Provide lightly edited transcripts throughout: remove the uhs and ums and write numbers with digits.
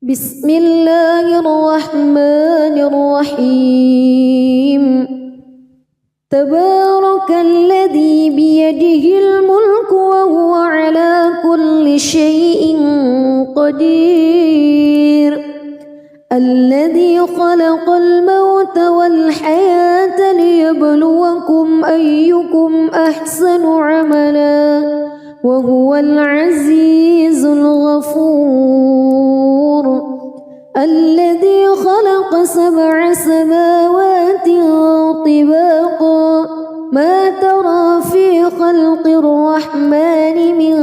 بسم الله الرحمن الرحيم تبارك الذي بيده الملك وهو على كل شيء قدير الذي خلق الموت والحياة ليبلوكم أيكم أحسن عملا وهو العزيز الغفور الذي خلق 7 سماوات طباقا ما ترى في خلق الرحمن من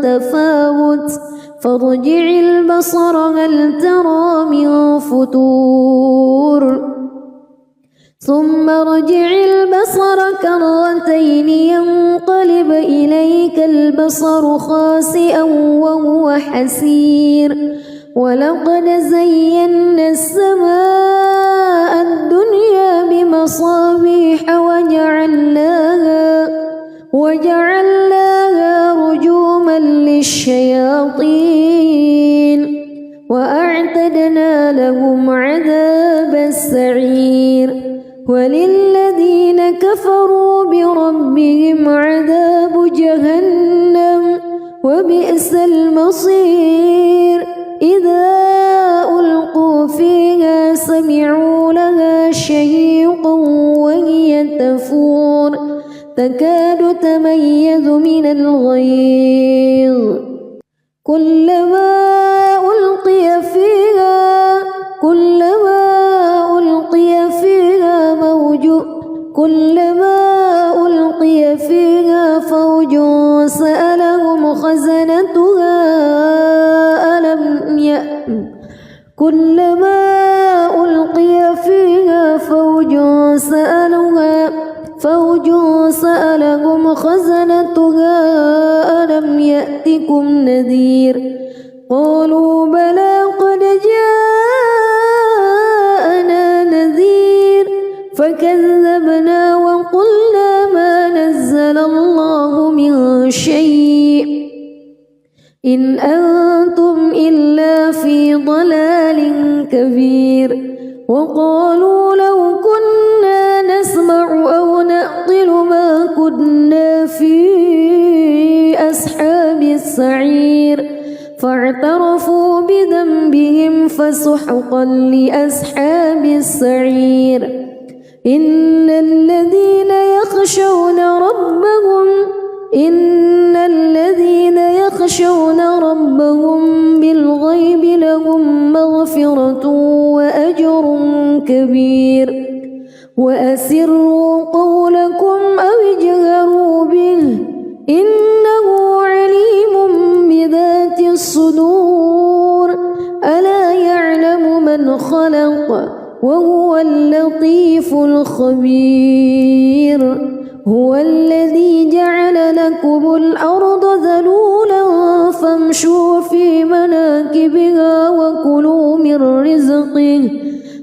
تفاوت فارجع البصر هل ترى من فتور ثم ارجع البصر كرتين ينقلب إليك البصر خاسئا وهو حسير ولقد زينا السماء الدنيا بمصابيح وجعلناها رجوما للشياطين وأعتدنا لهم عذاب السعير وللذين كفروا بربهم عذاب جهنم وبئس المصير إذا ألقوا فيها سمعوا لها شهيقا وهي تفور تكاد تميز من الغيظ كلما ألقي فيها فوج سألهم خزنتها ألم يأتكم نذير قالوا بلى قد جاءنا نذير فكذبنا وقلنا ما نزل الله من شيء إن أنتم إلا في ضلال كبير وقالوا لو كنا نسمع أو نعقل ما كنا في أصحاب السعير فاعترفوا بذنبهم فسحقا لأصحاب السعير إن الذين يخشون ربهم بالغيب لهم مغفرة وأجر كبير وأسروا قولكم أو اجهروا به إنه عليم بذات الصدور ألا يعلم من خلق وهو اللطيف الخبير هو الذي جعل لكم الأرض ذلولا فامشوا في مناكبها وكلوا من رزقه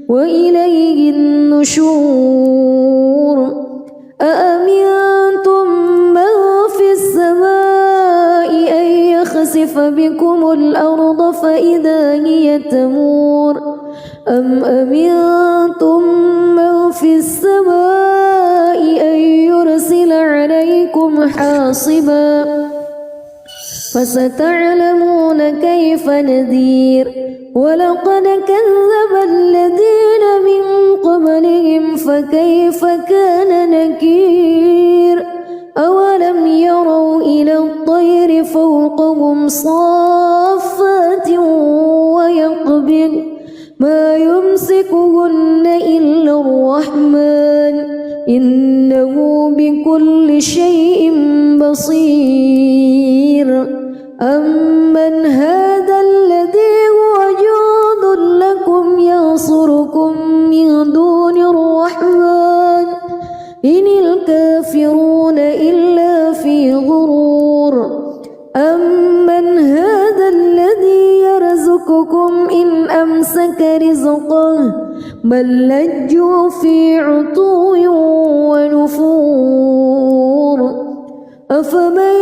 وإليه النشور أأمنتم من في السماء أن يخسف بكم الأرض فإذا هي تمور أم أمنتم من في السماء أن يرسل عليكم حاصبا فستعلمون كيف نذير ولقد كذب الذين من قبلهم فكيف كان نكير أولم يروا إلى الطير فوقهم صافات ويقبض ما يمسكهن إلا الرحمن إنه بكل شيء بصير أمن هذا الذي هو جند لكم ينصركم من دون الرحمن إن الكافرون إلا في غرور أمن هذا الذي يرزقكم إن أمسك رزقه بل لجوا في عتو ونفور أفمن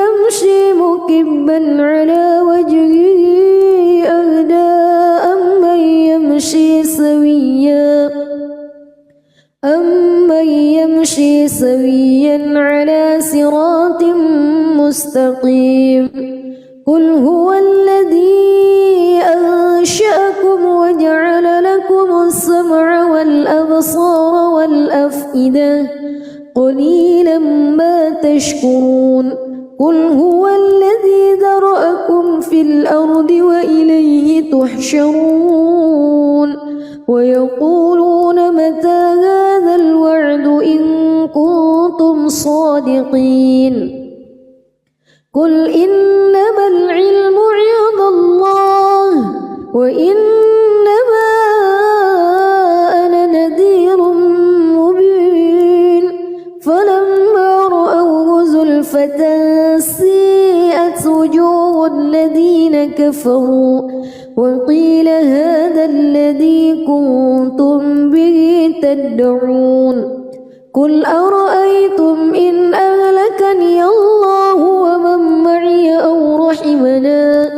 يمشي مكبا على وجهه أهدى سويا على صراط مستقيم قل هو الذي أنشأكم وجعل لكم السمع والأبصار والأفئدة قليلا ما تشكرون قل هو الذي ذرأكم في الأرض وإليه تحشرون ويقولون متى هذا الوعد إن كنتم صادقين قل إنما العلم عند الله وإنما أنا نذير مبين فلما رأوه زلفة سيئت وجوه الذين كفروا وقيل هذا الذي كنتم به تدعون قل أرأيتم إن أهلكني الله ومن معي أو رحمنا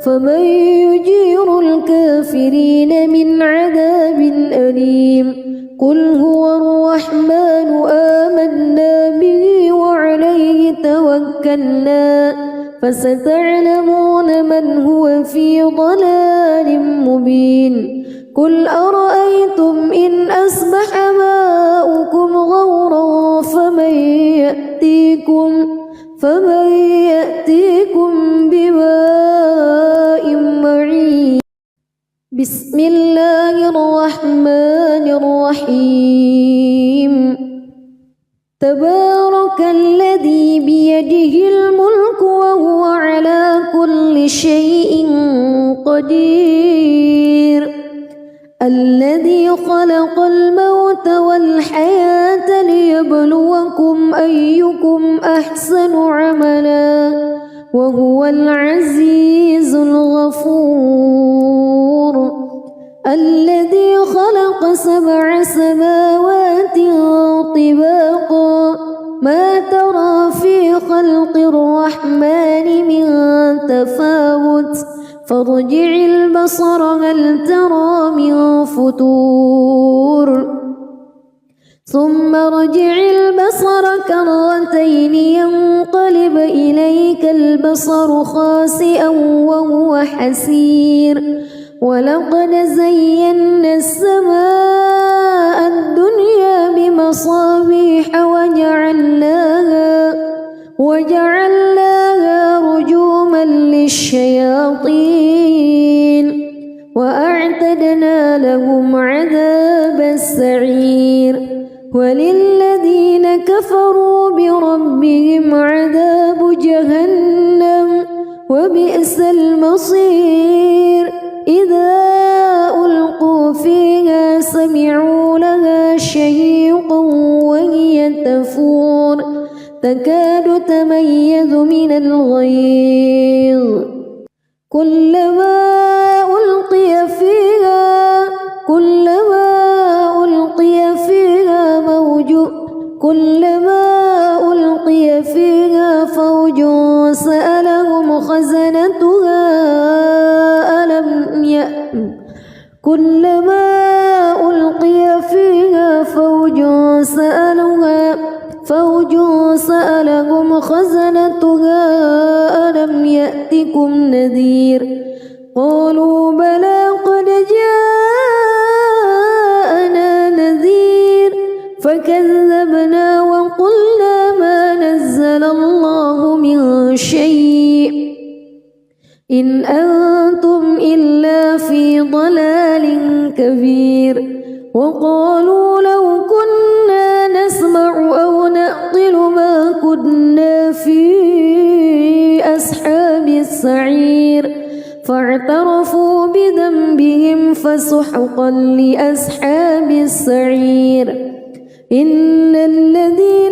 فمن يجير الكافرين من عذاب أليم قل هو الرحمن آمنا به وعليه توكلنا فستعلمون من هو في ضلال مبين قل أرأيتم إن أصبح ماؤكم غورا فمن يأتيكم بماء معين بسم الله الرحمن الرحيم تبارك الذي بيده الملك وهو على كل شيء قدير الذي خلق الموت والحياة ليبلوكم أيكم أحسن عملا وهو العزيز الغفور الذي خلق 7 سماوات طباقا ما ترى في خلق الرحمن من تفاوت فارجع البصر هل ترى من فطور ثم ارجع البصر كرتين ينقلب إليك البصر خاسئا وهو حسير ولقد زينا السماء الدنيا بمصابيح وجعلناها رجوما للشياطين وأعتدنا لهم عذاب السعير وللذين كفروا بربهم عذاب جهنم وبئس المصير إذا ألقوا فيها سمعوا لها شهيقا وهي تفور تكاد تميز من الغيظ كلما ألقي فيها فوج سألهم خزنتها ألم يأتكم نذير قالوا بلى قد جاءنا نذير فكذبنا وقلنا ما نزل الله من شيء إن أنتم إلا في ضلال كبير وقالوا لو كنا نسمع أو نعقل ما كنا في أصحاب السعير فاعترفوا بذنبهم فسحقا لأصحاب السعير إن الذين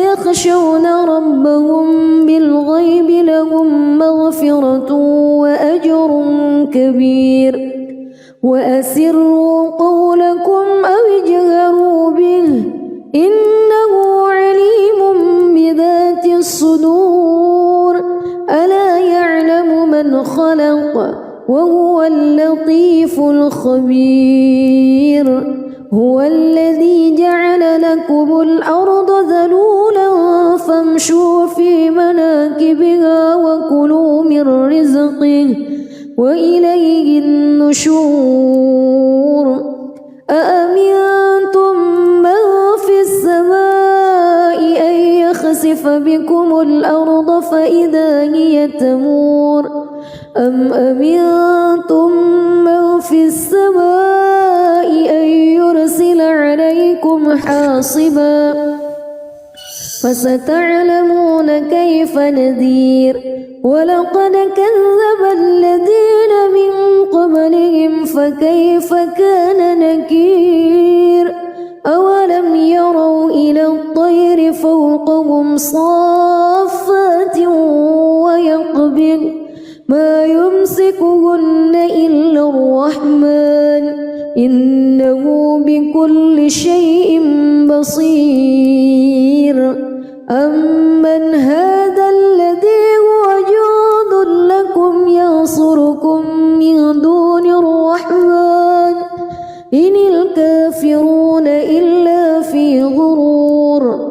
يخشون ربهم بالغيب لهم مغفرة وأجر كبير وأسروا قولكم أو اجهروا به إنه عليم بذات الصدور ألا يعلم من خلق وهو اللطيف الخبير هو الذي جعل لكم الأرض ذلولا فامشوا في مناكبها وكلوا من رزقه وإليه النشور أأمنتم من في السماء أن يخسف بكم الأرض فإذا هي تمور أم أمنتم من في السماء أن يرسل عليكم حاصبا فستعلمون كيف نذير ولقد كذب الذين من قبلهم فكيف كان نكير أولم يروا إلى الطير فوقهم صافات ويقبض ما يمسكهن إلا الرحمن إنه بكل شيء بصير أمن هذا الذي هو جند لكم ينصركم من دون الرحمن إن الكافرون إلا في غرور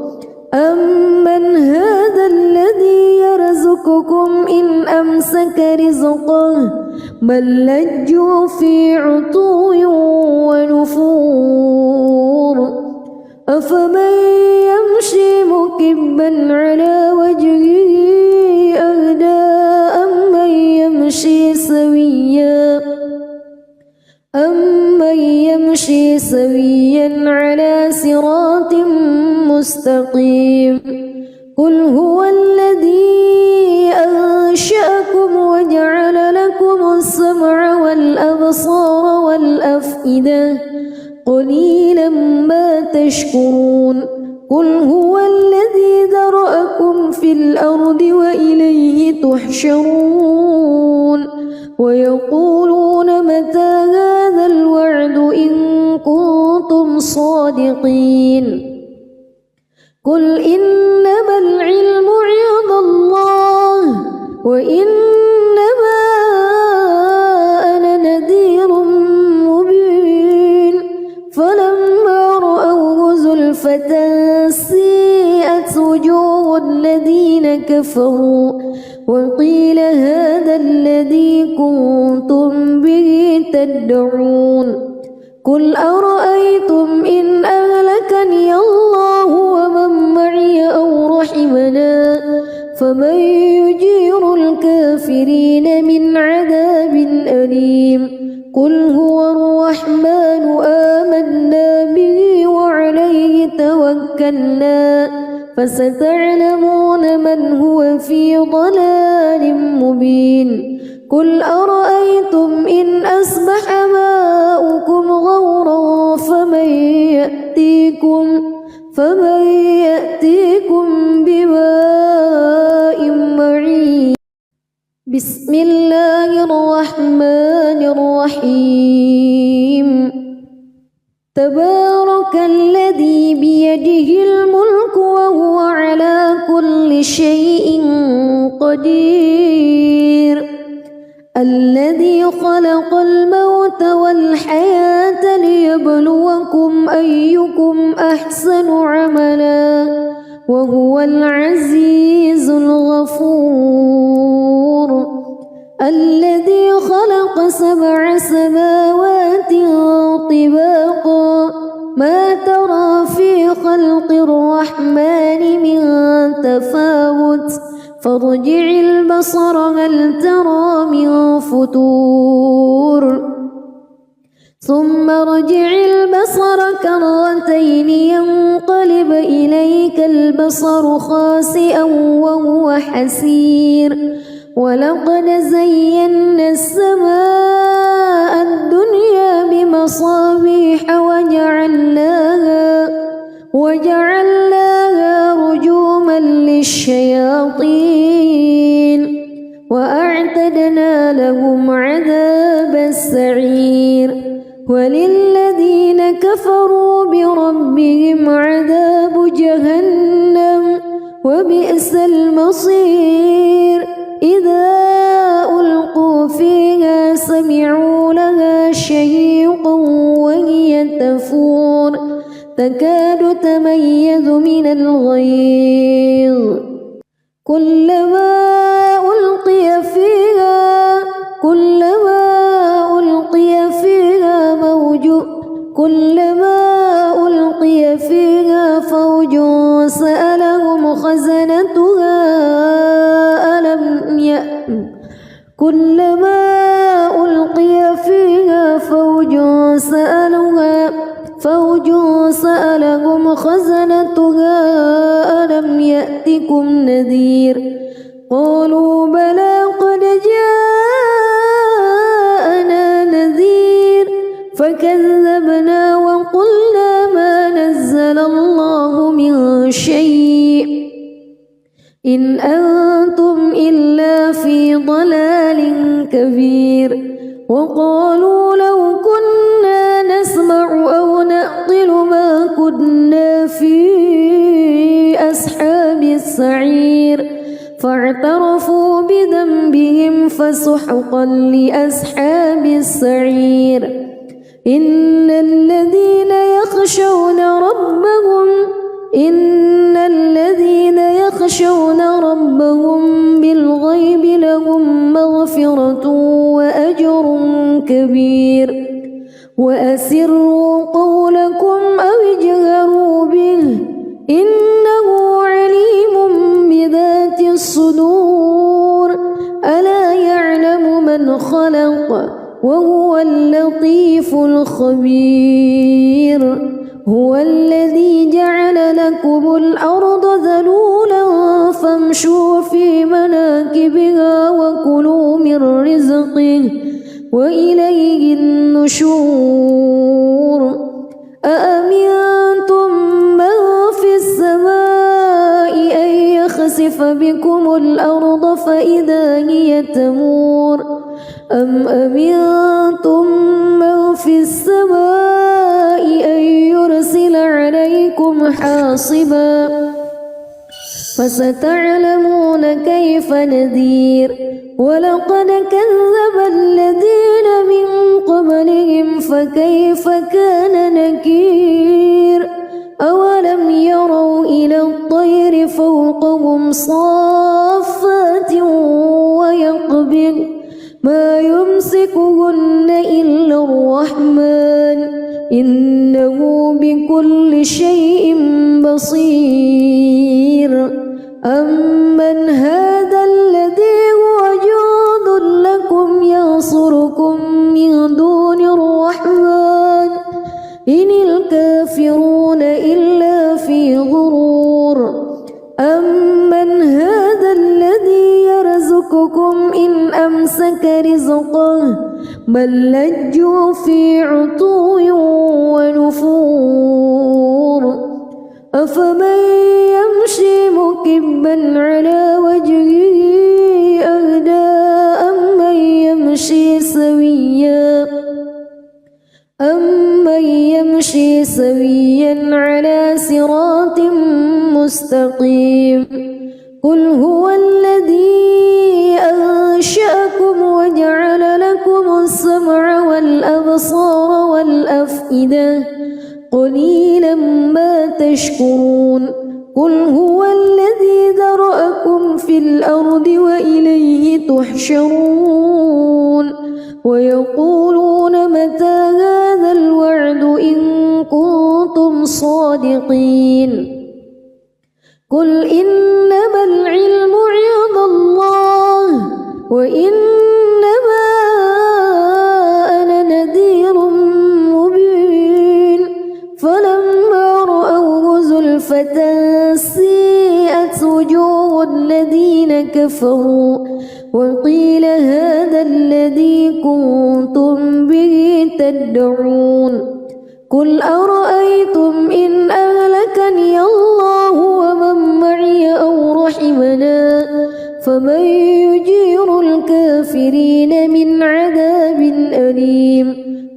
أمن هذا الذي يرزقكم إن أمسك رزقه بل لجوا في عتو ونفور أفمن يمشي مكبا على وجهه أهدى أمن يمشي سويا على صراط مستقيم قل هو الذي أنشأكم وجعل لكم السمع والأبصار والأفئدة قليلا ما تشكرون قل هو الذي ذرأكم في الأرض وإليه تحشرون ويقولون متى هذا الوعد إن كنتم صادقين قل إنما العلم عند الله وإنما أنا نذير مبين فلما رأوه زلفة سيئت وجوه الذين كفروا وقيل هذا الذي كنتم به تدعون قل أرأيتم إن أهلكني الله ومن معي أو رحمنا فمن يجير الكافرين من عذاب أليم قل هو الرحمن آمنا به وعليه توكلنا فستعلمون من هو في ضلال مبين قل أرأيتم إن أصبح ماؤكم غورا فمن يأتيكم بماء معين بسم الله الرحمن الرحيم تبارك الذي بيده الملك وهو على كل شيء قدير الذي خلق الموت والحياة ليبلوكم أيكم أحسن عملا وهو العزيز الغفور الذي خلق 7 سماوات طباقا ما ترى في خلق الرحمن من تفاوت فارجع البصر هل ترى من فتور ثم ارجع البصر كرتين ينقلب إليك البصر خاسئا وهو حسير ولقد زينا السماء الدنيا بمصابيح وجعلناها رجوما للشياطين وأعتدنا لهم عذاب السعير وللذين كفروا بربهم عذاب جهنم وبئس المصير إذا ألقوا فيها الغيظ كلما ألقي فيها فوج سألهم خزنتها ألم يأتكم نذير قالوا بلى قد جاءنا نذير فكذبنا وقلنا ما نزل الله من شيء إن أنتم إلا في ضلال كبير وقالوا لو كنا نسمع أو نعقل ما كنا في أصحاب السعير فاعترفوا بذنبهم فسحقا لأصحاب السعير إن الذين يخشون ربهم بالغيب لهم مغفرة وأجر كبير وأسروا قولكم أو اجهروا به إنه عليم بذات الصدور ألا يعلم من خلق وهو اللطيف الخبير هو الذي جعل لكم الأرض ذلولا فامشوا في مناكبها وكلوا من رزقه وإليه النشور أأمنتم من في السماء أن يخسف بكم الأرض فإذا هي تمور أم أمنتم من في السماء أن يرسل عليكم حاصبا فستعلمون كيف نذير ولقد كذب الذين من قبلهم فكيف كان نكير أولم يروا إلى الطير فوقهم صافات ويقبض ما يمسكهن إلا الرحمن إنه بكل شيء بصير أمن هذا الذي هو جند لكم ينصركم من دون الرحمن إن الكافرون إلا في غرور أمن هذا الذي يرزقكم إن أمسك رزقه بل لجوا في عتو ونفور أفمن يمشي مكبا على وجهه أهدى أمن يمشي سويا على صراط مستقيم قل هو الذي أنشأكم وجعل لكم السمع والأبصار والأفئدة قليلا ما تشكرون قل هو الذي ذرأكم في الأرض وإليه تحشرون ويقولون متى هذا الوعد إن كنتم صادقين قل إنما العلم عند الله وإنما أنا نذير مبين فلما رأوه زلفة سيئت وجوه الذين كفروا وقيل هذا الذي كنتم به تدعون قل أرأيتم إن أهلكني الله ومن معي أو رحمنا فمن يجير الكافرين من عذاب أليم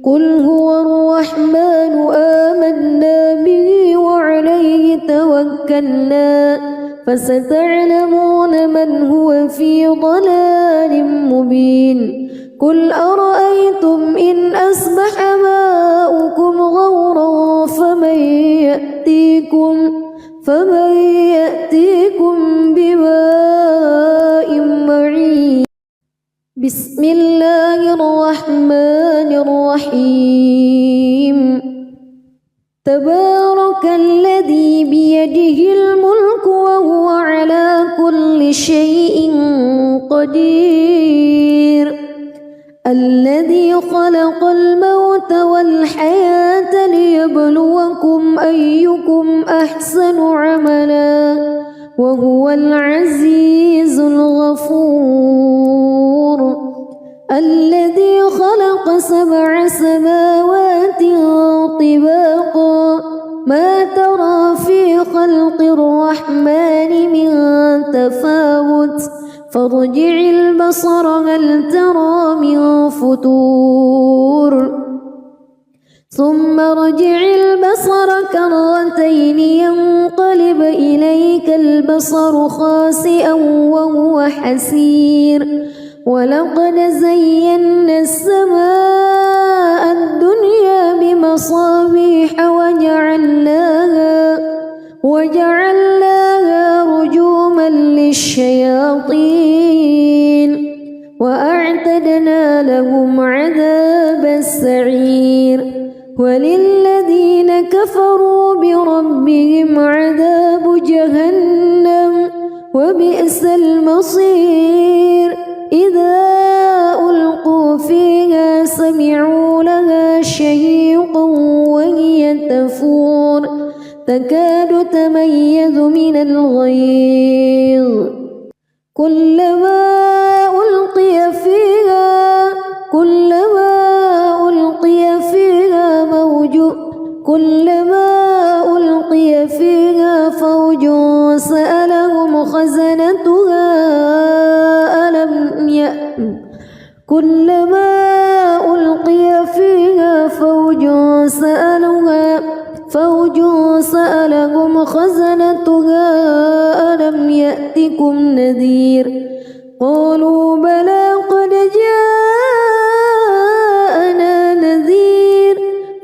قل هو الرحمن آمنا به وعليه توكلنا فستعلمون من هو في ضلال مبين قل أرأيتم إن أصبح ماؤكم غورا فمن بسم الله الرحمن الرحيم تبارك الذي بيده الملك وهو على كل شيء قدير الذي خلق الموت والحياة ليبلوكم أيكم أحسن عملا وهو العزيز الغفور الذي خلق 7 سماوات طباقا ما ترى في خلق الرحمن من تفاوت فارجع البصر هل ترى من فتور ثم ارجع البصر كرتين ينقلب إليك البصر خاسئا وهو حسير ولقد زينا السماء الدنيا بمصابيح وجعلناها رجوما للشياطين وأعتدنا لهم عذاب السعير وللذين كفروا بربهم عذاب جهنم وبئس المصير إذا ألقوا فيها سمعوا لها شهيقا وهي تفور تكاد تميز من الغيظ كلما ألقي فيها فوج سألهم خزنتها ألم يأتكم نذير قالوا بلى قد جاءنا نذير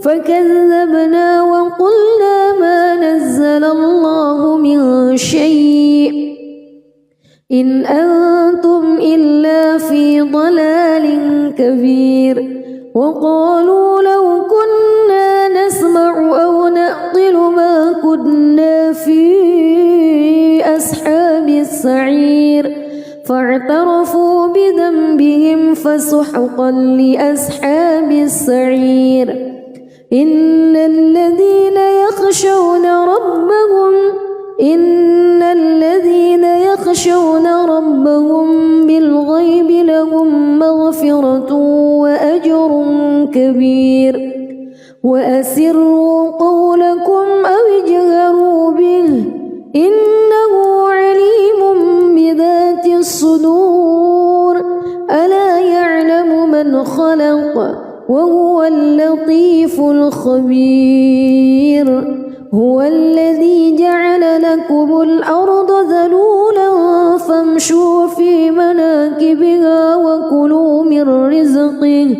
فكذبنا وقلنا ما نزل الله من شيء إن أنتم إلا في ضلال كبير وقالوا لو كنا نسمع أو نعقل ما كنا في أصحاب السعير فاعترفوا بذنبهم فسحقا لأصحاب السعير إن الذين يخشون ربهم بالغيب لهم مغفرة وأجر كبير وأسروا قولكم أو اجهروا به إنه عليم بذات الصدور ألا يعلم من خلق وهو اللطيف الخبير هو الذي جعل لكم الأرض ذلولا فامشوا في مناكبها وكلوا من رزقه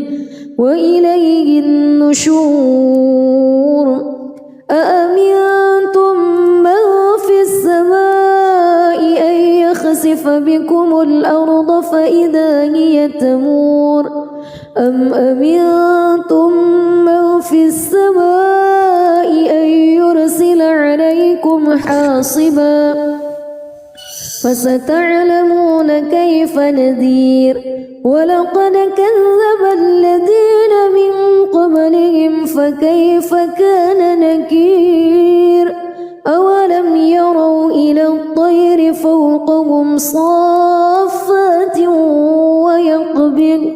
وإليه النشور أأمنتم من في السماء أن يخسف بكم الأرض فإذا هي تمور أم أمنتم من في السماء أن يرسل عليكم حاصبا فستعلمون كيف نذير ولقد كذب الذين من قبلهم فكيف كان نكير أولم يروا إلى الطير فوقهم صافات ويقبض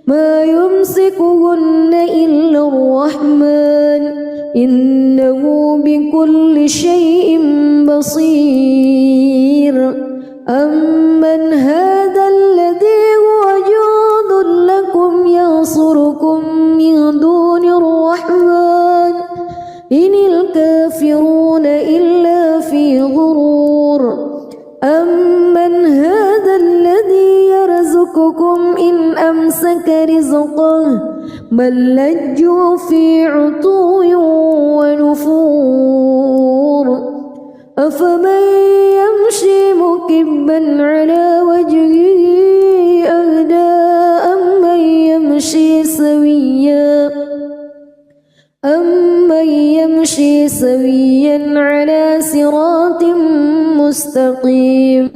ما يمسكهن إلا الرحمن إنه بكل شيء بصير أمن هذا الذي هو جند لكم ينصركم من دون الرحمن إن الكافرون إلا في غرور أمن هذا الذي يرزقكم إن أمسك رزقه بل لجوا في عتو ونفور أفمن يمشي مكبا على وجهه أهدى مستقيم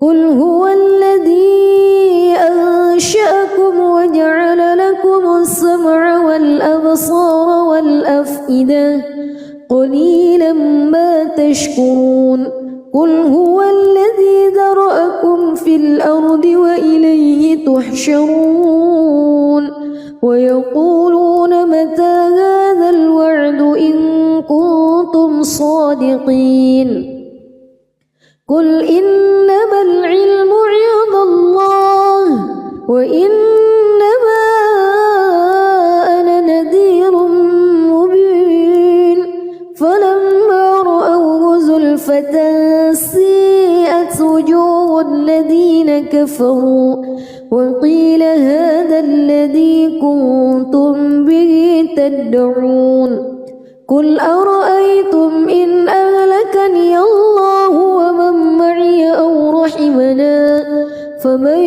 قل هو الذي أنشأكم وجعل لكم السمع والأبصار والأفئدة قليلا ما تشكرون قل هو الذي ذرأكم في الأرض وإليه تحشرون ويقولون متى هذا الوعد إن كنتم صادقين قل إنما العلم عند الله وإنما أنا نذير مبين فلما رأوه زلفة سيئت وجوه الذين كفروا وقيل هذا الذي كنتم به تدعون قل أرأيتم إن أهلكني الله ومن معي أو رحمنا فمن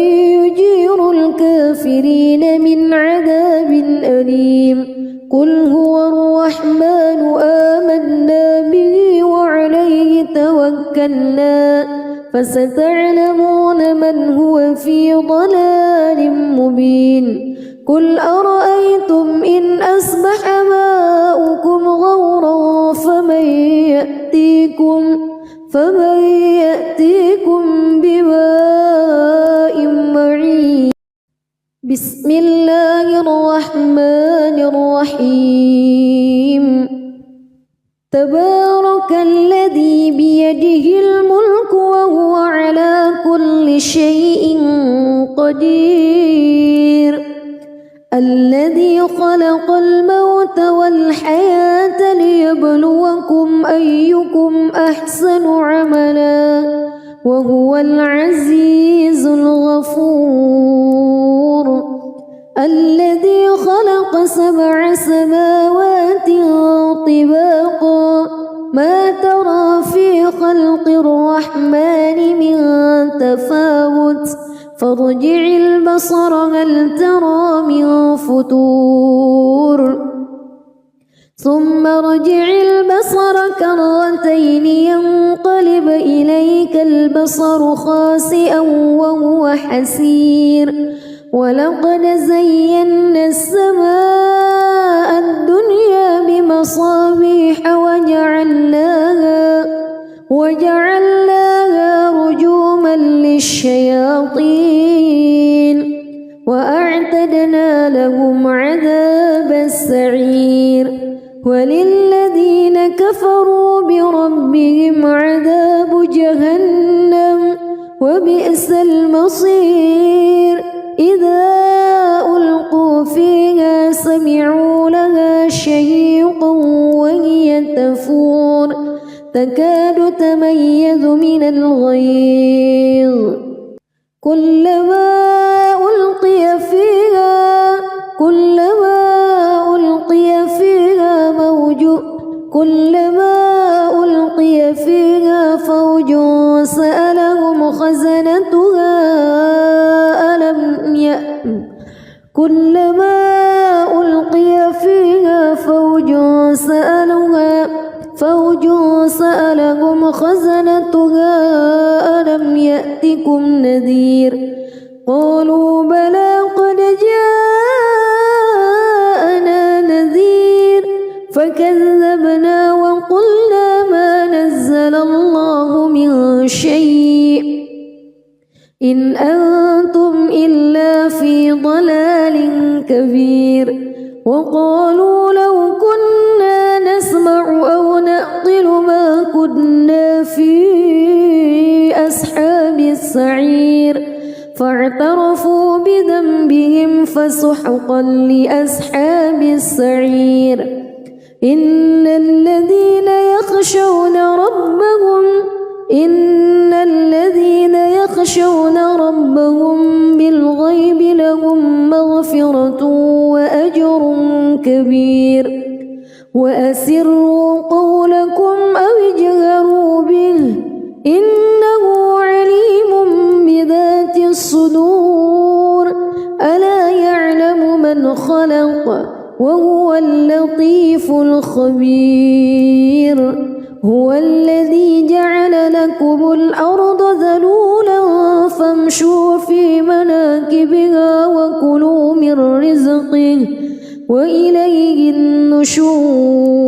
يجير الكافرين من عذاب أليم قل هو الرحمن آمنا به وعليه توكلنا فستعلمون من هو في ضلال مبين قل أرأيتم إن أصبح ماؤكم غورا فمن يأتيكم بماء معين بسم الله الرحمن الرحيم تبارك الذي بيده الملك وهو على كل شيء قدير الذي خلق الموت والحياة ليبلوكم أيكم أحسن عملا وهو العزيز الغفور الذي خلق 7 سماوات طباقا ما ترى في خلق الرحمن من تفاوت فارجع البصر هل ترى من فطور ثم ارجع البصر كرتين ينقلب إليك البصر خاسئا وهو حسير ولقد زينا السماء الدنيا بمصابيح وجعلناها رجوما للشياطين وأعتدنا لهم عذاب السعير وللذين كفروا بربهم عذاب جهنم وبئس المصير إذا ألقوا فيها سمعوا لها شهيقا وهي تفور تكاد تميز من الغيظ كلما ألقي فيها فوج سألهم خزنتها كلما ألقي فيها فوج سألهم خزنتها ألم يأتكم نذير قالوا بلى قد جاءنا نذير فكذبنا وقلنا ما نزل الله من شيء إن أنتم إلا في ضلال كبير وقالوا لو كنا نسمع أو نعقل ما كنا في أصحاب السعير فاعترفوا بذنبهم فسحقا لأصحاب السعير إن الذين يخشون ربهم بالغيب لهم مغفرة وأجر كبير وأسروا قولكم أو اجهروا به إنه عليم بذات الصدور ألا يعلم من خلق وهو اللطيف الخبير هو الذي جعل لكم الأرض ذلولا فامشوا في مناكبها وكلوا من رزقه وإليه النشور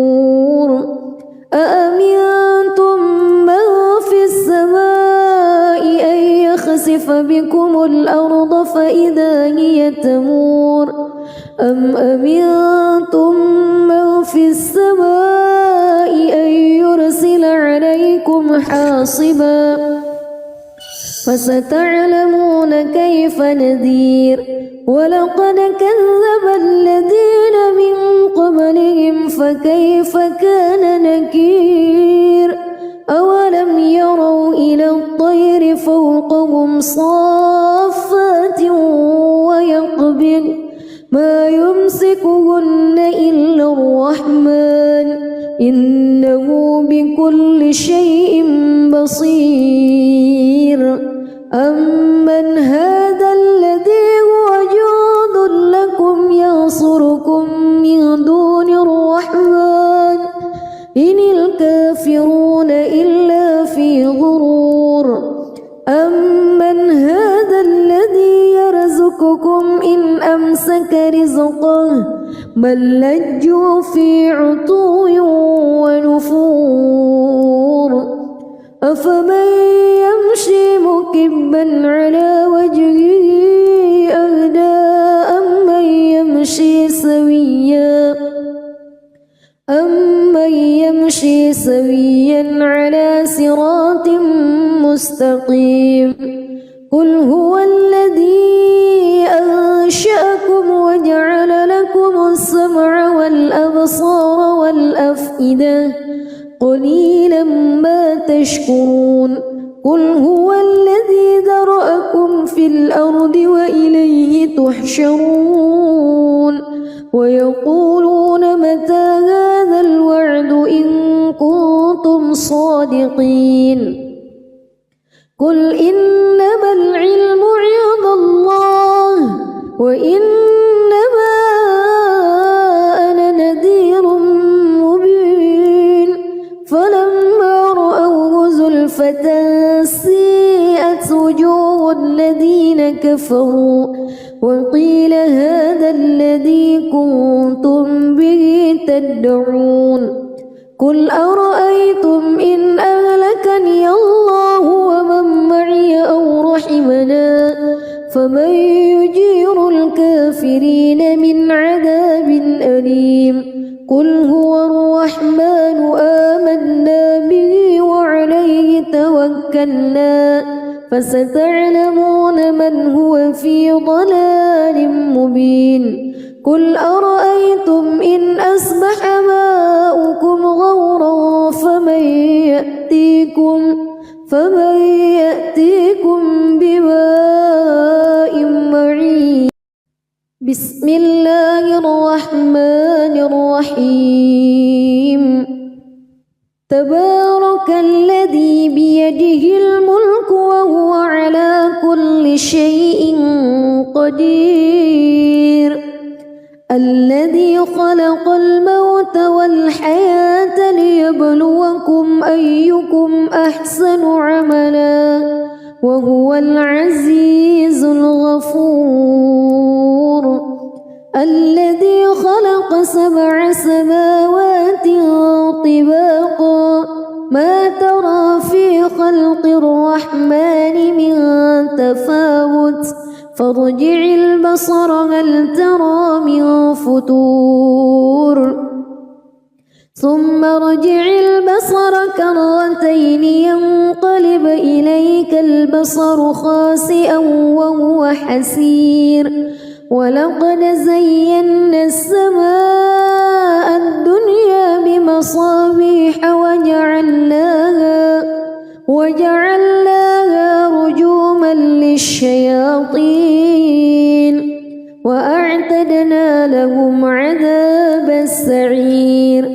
أأمنتم من في السماء أن يخسف بكم الأرض فإذا هي تمور أم أمنتم من في السماء أن يرسل عليكم حاصبا فستعلمون كيف نذير ولقد كذب الذين من قبلهم فكيف كان نكير أولم يروا إلى الطير فوقهم صافات ويقبض ما يمسكهن إلا الرحمن إنه بكل شيء بصير أمن هذا الذي هو جند لكم ينصركم من دون الرحمن إن الكافرون إلا في غرور أمن هذا الذي يرزقكم إن أمسك رزقه بل لجوا في عتو ونفور أفمن يمشي مكبا على وجهه أهدى أمن يمشي سويا على صراط مستقيم قل هو الذي أنشأكم وجعل لكم السمع والأبصار والأفئدة قليلا ما تشكرون قل هو الذي ذرأكم في الأرض وإليه تحشرون ويقولون متى هذا الوعد إن كنتم صادقين قل إنما العلم عند الله وإنما أنا نذير مبين فلما رأوه زلفة سيئت وجوه الذين كفروا وقيل هذا الذي كنتم به تدعون قل أرأيتم إن أهلكني الله ومن معي أو رحمنا فمن يجير الكافرين من عذاب أليم قل هو الرحمن آمنا به وعليه توكلنا فستعلمون من هو في ضلال مبين قل أرأيتم إن أصبح ماؤكم غورا فمن يأتيكم بماء معين بسم الله الرحمن الرحيم تبارك الذي بيده الملك وهو على كل شيء قدير الذي خلق الموت والحياة ليبلوكم أيكم أحسن عملا وهو العزيز الغفور الذي خلق 7 سماوات طباقا ما ترى في خلق الرحمن من تفاوت فارجع البصر هل ترى من فتور ثم ارجع البصر كرتين ينقلب إليك البصر خاسئا وهو حسير ولقد زينا السماء الدنيا بمصابيح وجعلناها رجوما للشياطين وأعتدنا لهم عذاب السعير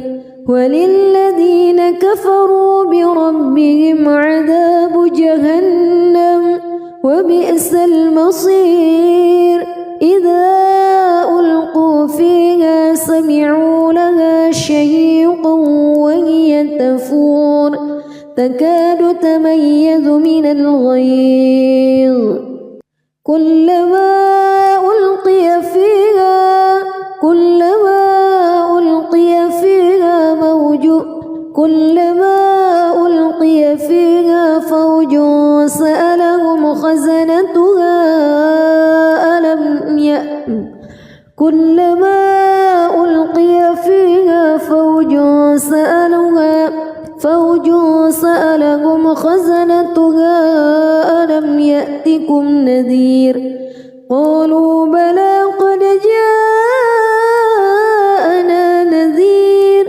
وللذين كفروا بربهم عذاب جهنم وبئس المصير إذا ألقوا فيها سمعوا لها شهيقا وهي تفور تكاد تميز من الغيظ كلما ألقي فيها فوج سألهم خزنتها ألم يأتكم نذير قالوا بلى قد جاءنا نذير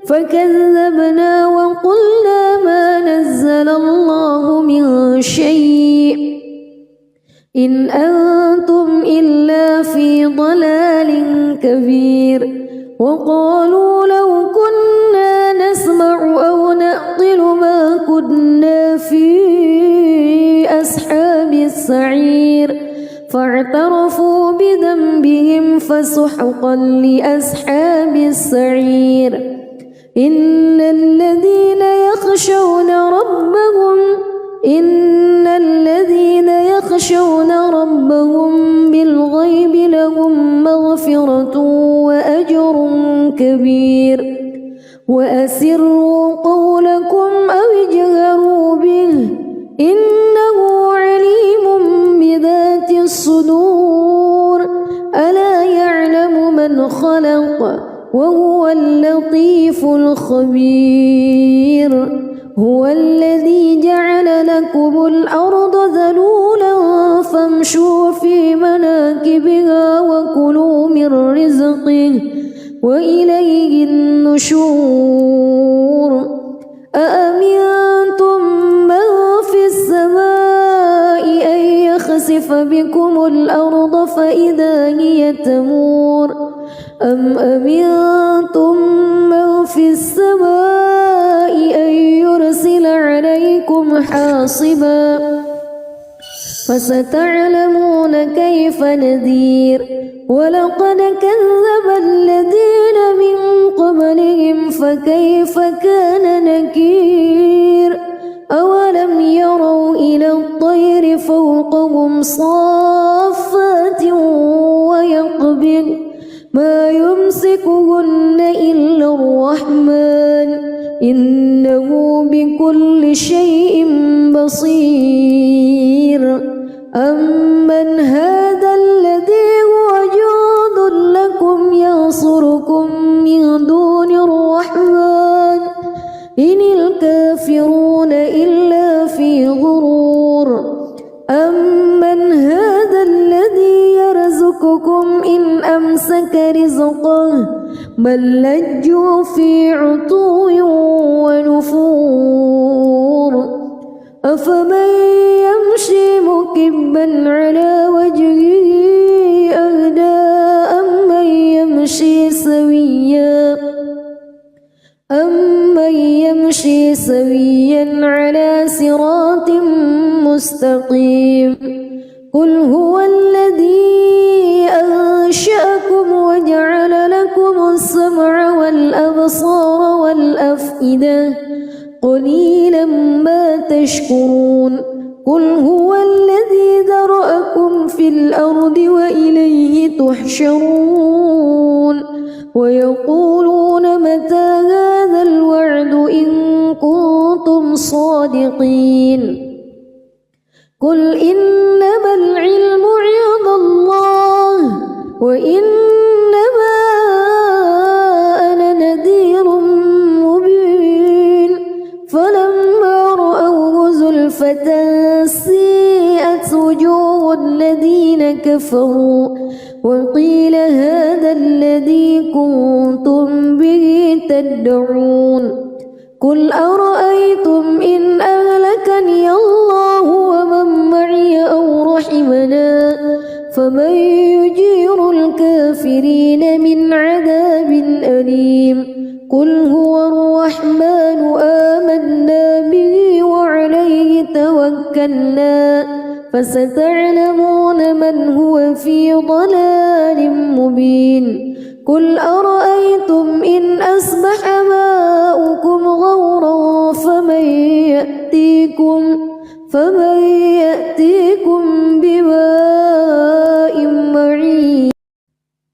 فكذبنا وقلنا ما نزل الله من شيء إن أنتم إلا في ضلال كبير وقالوا لو كنا نسمع أو نعقل ما كنا في أصحاب السعير فاعترفوا بذنبهم فسحقا لأصحاب السعير إن الذين يخشون ربهم بالغيب لهم مغفرة وأجر كبير وأسروا قولكم أو اجهروا به إنه عليم بذات الصدور ألا يعلم من خلق وهو اللطيف الخبير هو الذي جعل لكم الأرض ذلولا فامشوا في مناكبها وكلوا من رزقه وإليه النشور أأمنتم من في السماء أن يخسف بكم الأرض فإذا هي تمور أم أمنتم من في السماء أن يرسل عليكم حاصبا فستعلمون كيف نذير ولقد كذب الذين من قبلهم فكيف كان نكير أولم يروا إلى الطير فوقهم صافات ويقبض ما يمسكهن إلا الرحمن إنه بكل شيء بصير أمن هذا الذي هو جند لكم ينصركم من دون الرحمن إن الكافرون إلا في غرور أمن هذا الذي يرزقكم إن أمسك رزقه بل لجوا في عتو ونفور أفمن يمشي مكبا على وجهه أهدى أمن يمشي سويا على صراط مستقيم قل هو الذي أنشأكم وجعل لكم السمع والأبصار والأفئدة قليلا ما تشكرون قل هو الذي ذرأكم في الأرض وإليه تحشرون ويقولون متى هذا الوعد إن كنتم صادقين قل إنما العلم عند الله وإنما أنا نذير مبين فلما رأوه زلفة سيئت وجوه الذين كفروا وقيل هذا الذي كنتم به تدعون قل أرأيتم إن أهلكني الله ومن معي أو رحمنا فمن يجير الكافرين من عذاب أليم قل هو الرحمن آمنا به وعليه توكلنا فستعلمون من هو في ضلال مبين قل أرأيتم إن أصبح ماؤكم غورا فمن يأتيكم بماء معين.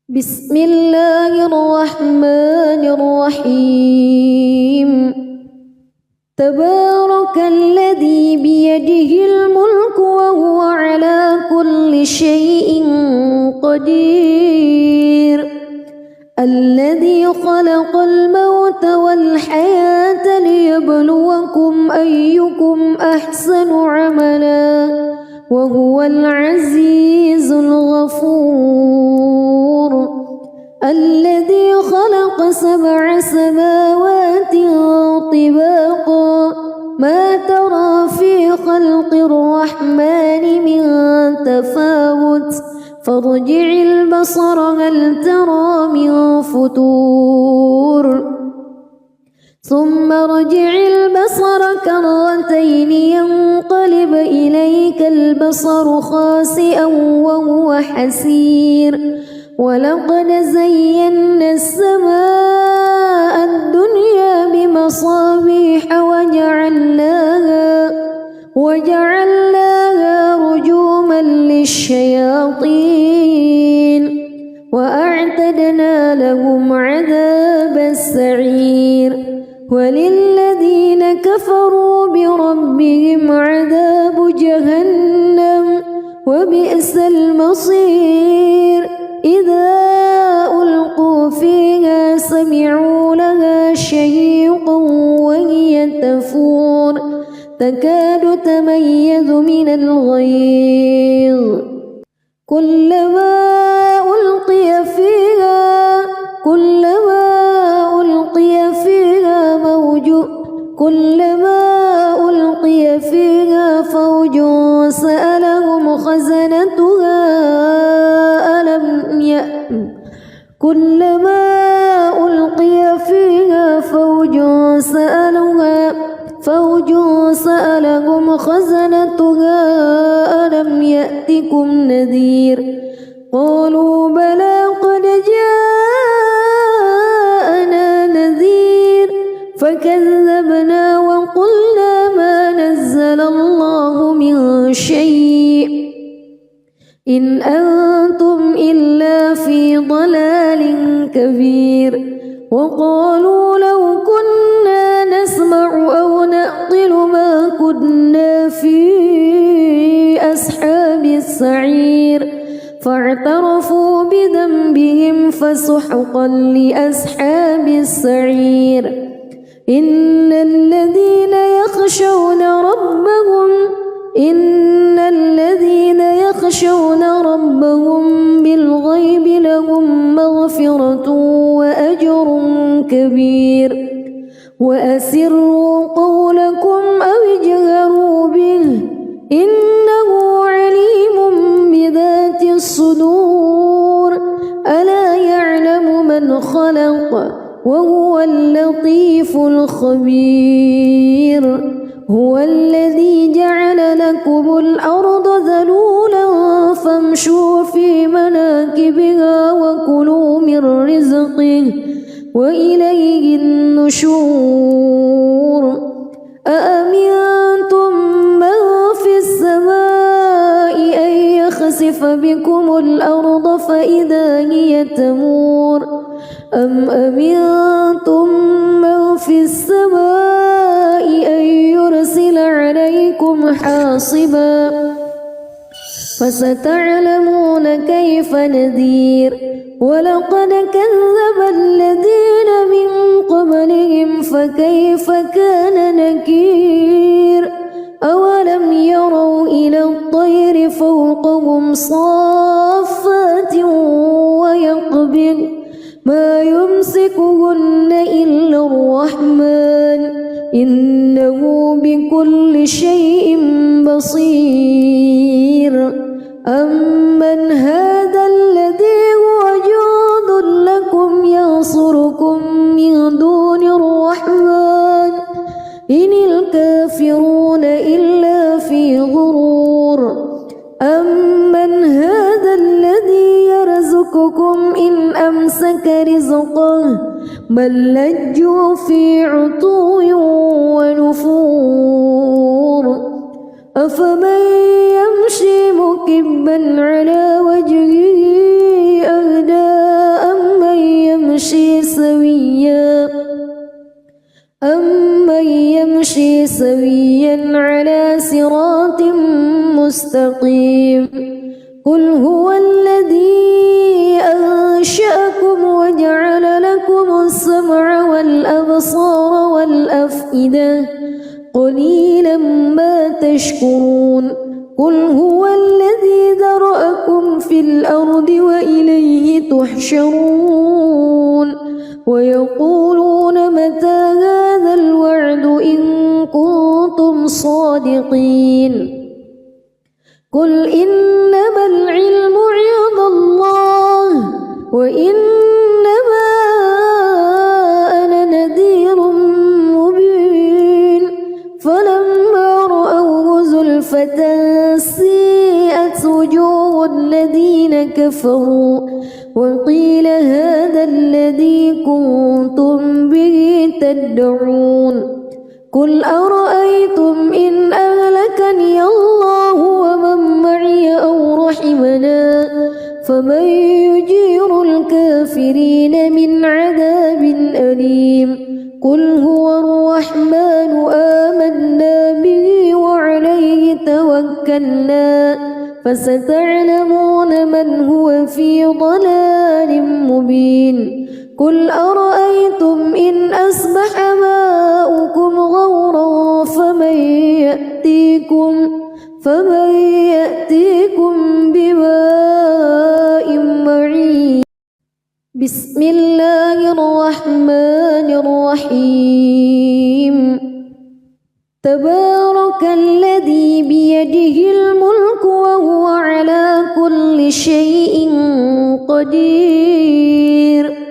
بسم الله الرحمن الرحيم. تبارك الذي بيده الملك وهو على كل شيء قدير. الذي خلق الموت والحياة ليبلوكم أيكم أحسن عملا وهو العزيز الغفور. الذي خلق 7 سماوات طباقا ما ترى في خلق الرحمن من تفاوت فارجع البصر هل ترى من فطور ثم ارجع البصر كرتين ينقلب إليك البصر خاسئا وهو حسير. ولقد زينا السماء الدنيا بمصابيح وجعلناها رجوما للشياطين وأعتدنا لهم عذاب السعير. وللذين كفروا بربهم عذاب جهنم وبئس المصير. إذا ألقوا فيها سمعوا لها شهيقا وهي تفور تكاد تميز من الغيظ. كلما ألقي فيها فوج سألهم خزنتها ألم يأتكم نذير. قالوا بلى قد جاءنا نذير فكذبنا وقلنا ما نزل الله من شيء إن أنتم إلا في ضلال كبير. وقالوا لو كنا نسمع أو نعقل ما كنا في أصحاب السعير فاعترفوا بذنبهم فسحقا لأصحاب السعير. إن الذين يخشون ربهم بالغيب لهم مغفرة وأجر كبير. وأسروا قولكم أو اجهروا به إنه عليم بذات الصدور. ألا يعلم من خلق وهو اللطيف الخبير. هو الذي جعل لكم الأرض ذلولا فامشوا في مناكبها وكلوا من رزقه وإليه النشور. أأمنتم من في السماء أن يخسف بكم الأرض فإذا هي تمور أم أمنتم من في السماء أن يرسل عليكم حاصبا فستعلمون كيف نذير. ولقد كذب الذين من قبلهم فكيف كان نكير. أولم يروا إلى الطير فوقهم صافات ويقبض ما يمسكهن إلا الرحمن إنه بكل شيء بصير. أمن هذا الذي هو جند لكم ينصركم من دون الرحمن إن الكافرون إلا في غرور. أمن هذا الذي يرزقكم إن أمسك رزقه بل لجوا في عتو ونفور أفمن يمشي مكبا على وجهه أهدى أمن يمشي سويا على صراط مستقيم قل هو الذي أنشأكم وجعل لكم السمع والأبصار والأفئدة قليلا ما تشكرون قل هو الذي ذرأكم في الأرض وإليه تحشرون ويقولون متى هذا الوعد إن كنتم صادقين قل إنما العلم عند الله وإنما أنا نذير مبين فلما رأوه زلفة سيئت وجوه الذين كفروا وقيل هذا الذي كنتم به تدعون قل أرأيتم إن أهلكني الله ومن معي أو رحمنا فمن يجير الكافرين من عذاب أليم قل هو الرحمن آمنا به وعليه توكلنا فستعلمون من هو في ضلال مبين قل أرأيتم إن أصبح ماؤكم غورا فمن يأتيكم بماء معين بسم الله الرحمن الرحيم تبارك الذي بيده الملك وهو على كل شيء قدير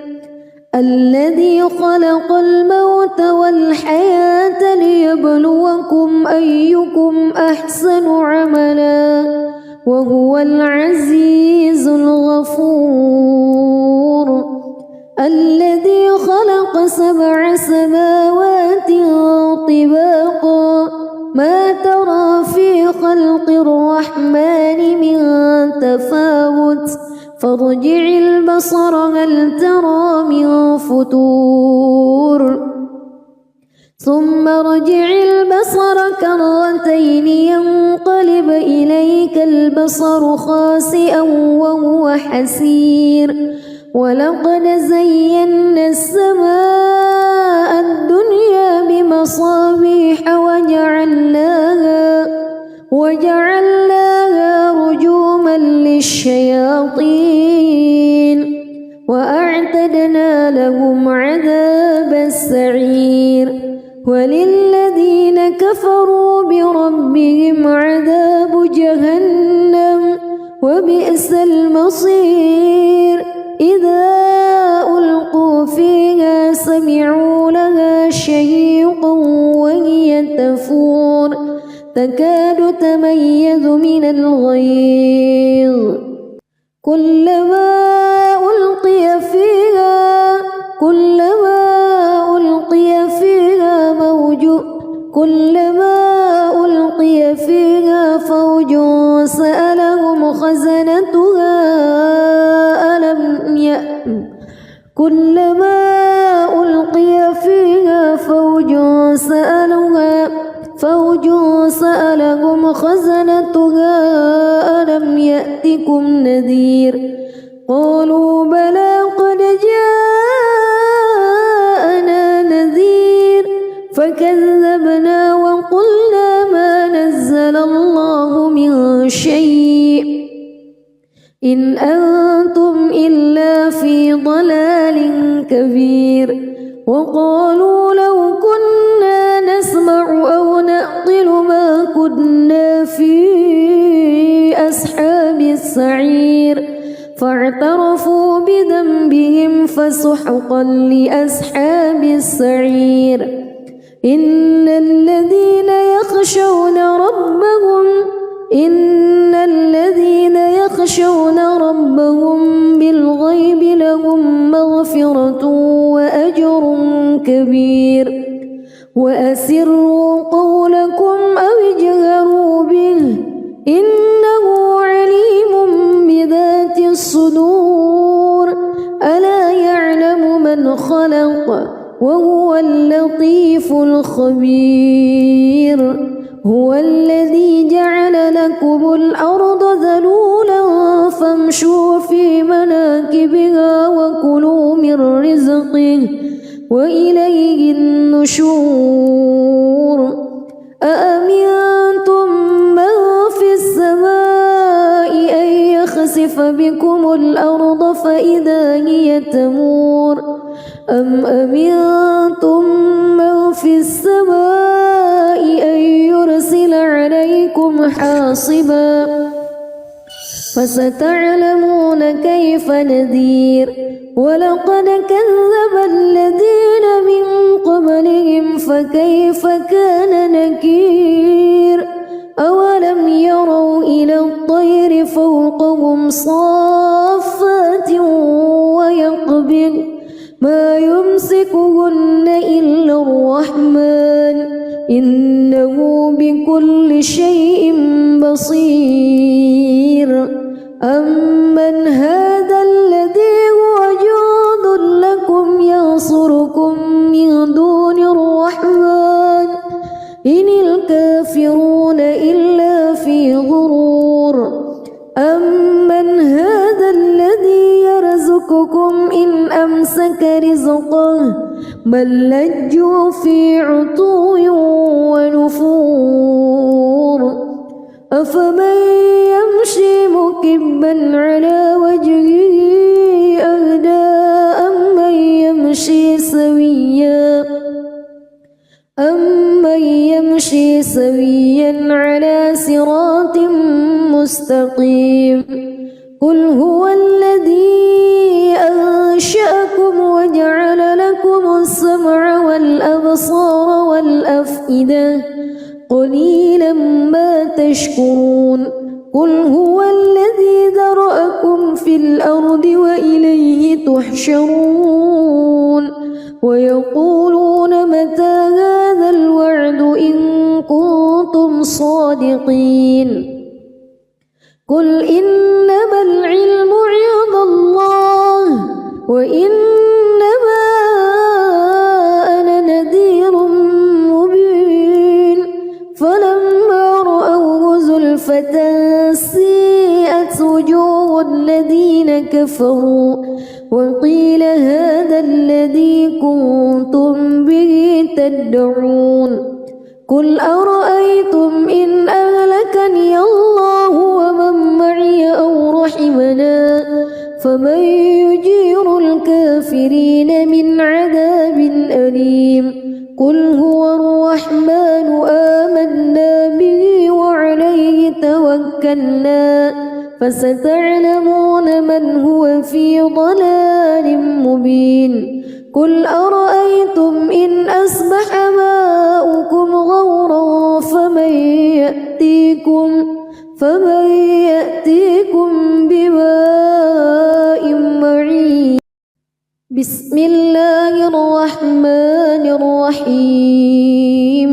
الذي خلق الموت والحياة ليبلوكم أيكم أحسن عملا وهو العزيز الغفور الذي خلق 7 سماوات طباقا ما ترى في خلق الرحمن من تفاوت فارجع البصر هل ترى من فتور ثم ارجع البصر كرتين ينقلب إليك البصر خاسئا وهو حسير ولقد زينا السماء الدنيا بمصابيح وجعلناها رجوما للشياطين وأعتدنا لهم عذاب السعير وللذين كفروا بربهم عذاب جهنم وبئس المصير إذا ألقوا فيها سمعوا لها شهيقا وهي تفور تكاد تميز من الغيظ كلما ألقي فيها فوج سألهم خزنتها كلما ألقي فيها فوج سألهم خزنتها ألم يأتكم نذير قالوا بلى قد جاءنا نذير فكذبنا وقلنا ما نزل الله من شيء إن أنتم إلا في ضلال كبير وقالوا لو كنا نسمع أو نعقل ما كنا في أصحاب السعير فاعترفوا بذنبهم فسحقا لأصحاب السعير إن الذين يخشون ربهم بالغيب لهم مغفرة كبير وأسروا قولكم أو اجهروا به إنه عليم بذات الصدور ألا يعلم من خلق وهو اللطيف الخبير هو الذي جعل لكم الأرض ذلولا فامشوا في مناكبها وكلوا من رزقه وإليه النشور أأمنتم من في السماء أن يخسف بكم الأرض فإذا هي تمور أم أمنتم من في السماء أن يرسل عليكم حاصبا فستعلمون كيف نذير ولقد كذب الذين من قبلهم فكيف كان نكير أولم يروا إلى الطير فوقهم صافات ويقبض ما يمسكهن إلا الرحمن إنه بكل شيء بصير أمن هذا الذي هو جند لكم ينصركم من دون الرحمن إن الكافرون إلا في غرور أمن هذا الذي يرزقكم إن أمسك رزقه بل لجوا في عتو ونفور أفمن يمشي مكبا على وجهه أهدى أمن يمشي سويا على صراط مستقيم قل هو الذي أنشأكم وجعل لكم السمع والأبصار والأفئدة قليلا ما تشكرون قل هو الذي ذرأكم في الأرض وإليه تحشرون ويقولون متى هذا الوعد إن كنتم صادقين قل إنما العلم عند الله وإنما أنا نذير مبين فلما رأوه زلفة سيئت وجوه الذين كفروا وقيل هذا الذي كنتم به تدعون قل أرأيتم إن أهلكني الله ومن معي أو رحمنا فمن يجير الكافرين من عذاب أليم قل هو الرحمن آمنا به وعليه توكلنا فستعلمون من هو في ضلال مبين قل أرأيتم إن أصبح ماؤكم غورا فمن يأتيكم بماء معين بسم الله الرحمن الرحيم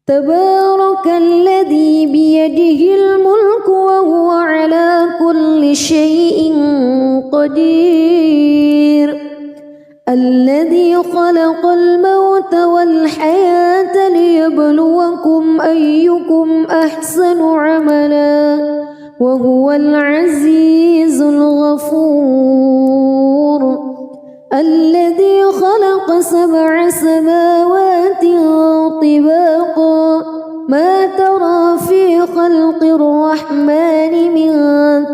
تبارك الذي بيده الملك وهو على كل شيء قدير الذي خلق الموت والحياة ليبلوكم أيكم أحسن عملا وهو العزيز الغفور الذي خلق 7 سماوات طباقا ما ترى في خلق الرحمن من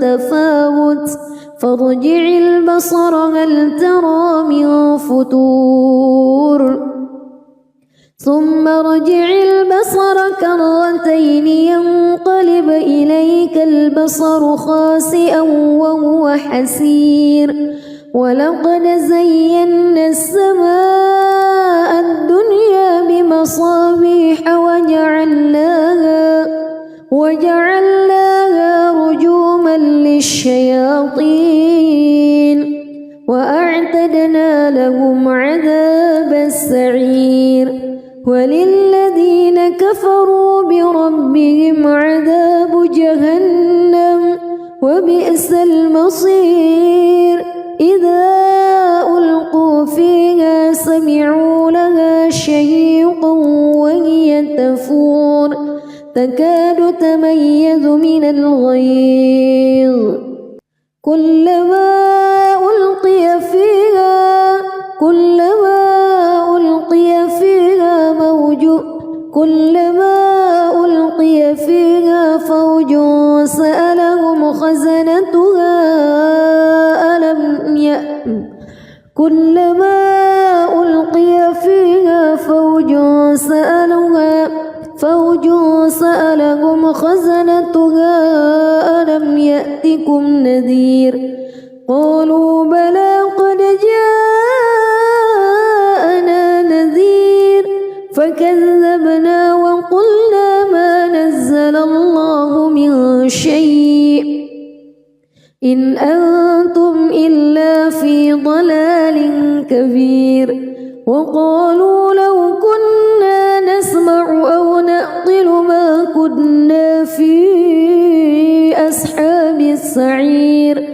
تفاوت فارجع البصر هل ترى من فتور ثم ارجع البصر كرتين ينقلب إليك البصر خاسئا وهو حسير ولقد زينا السماء الدنيا بمصابيح وجعلناها رجوما للشياطين وأعتدنا أعتدنا لهم عذاب السعير وللذين كفروا بربهم عذاب جهنم وبئس المصير إذا ألقوا فيها سمعوا لها شهيقا وهي تفور تكاد تميز من الغيظ كلما ألقي فيها فوج سألهم خزنتها ألم يأتكم نذير قالوا بلى قد جاءنا نذير فكذبنا وقلنا ما نزل الله من شيء إن أنتم إلا في ضلال كبير وقالوا لو كنا نسمع أو نعقل ما كنا في أصحاب السعير